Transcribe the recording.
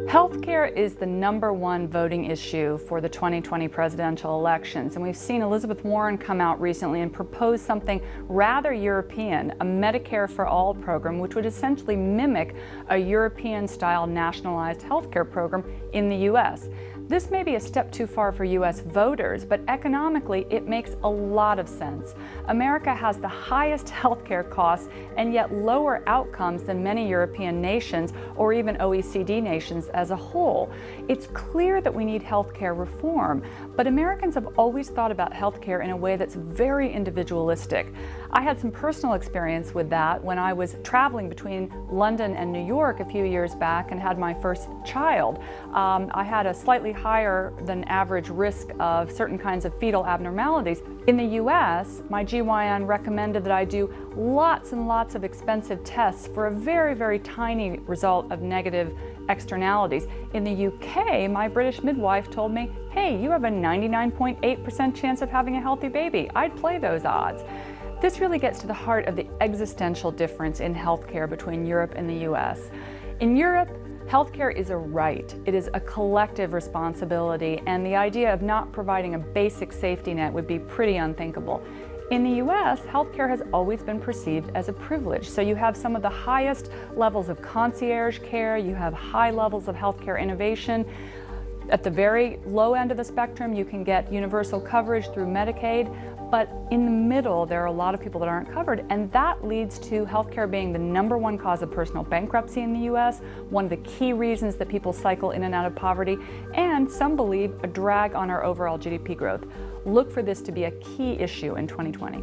Healthcare is the #1 voting issue for the 2020 presidential elections, and we've seen Elizabeth Warren come out recently and propose something rather European, a Medicare for All program, which would essentially mimic a European-style nationalized healthcare program in the U.S. This may be a step too far for U.S. voters, but economically it makes a lot of sense. America has the highest healthcare costs and yet lower outcomes than many European nations or even OECD nations as a whole. It's clear that we need healthcare reform, but Americans have always thought about healthcare in a way that's very individualistic. I had some personal experience with that when I was traveling between London and New York a few years back and had my first child. I had a slightly higher than average risk of certain kinds of fetal abnormalities. In the US, my GYN recommended that I do lots and lots of expensive tests for a very, very tiny result of negative externalities. In the UK, my British midwife told me, hey, you have a 99.8% chance of having a healthy baby. I'd play those odds. This really gets to the heart of the existential difference in healthcare between Europe and the US. In Europe, healthcare is a right. It is a collective responsibility, and the idea of not providing a basic safety net would be pretty unthinkable. In the US, healthcare has always been perceived as a privilege. So you have some of the highest levels of concierge care, you have high levels of healthcare innovation. At the very low end of the spectrum, you can get universal coverage through Medicaid, but in the middle, there are a lot of people that aren't covered, and that leads to healthcare being the #1 cause of personal bankruptcy in the US, one of the key reasons that people cycle in and out of poverty, and some believe a drag on our overall GDP growth. Look for this to be a key issue in 2020.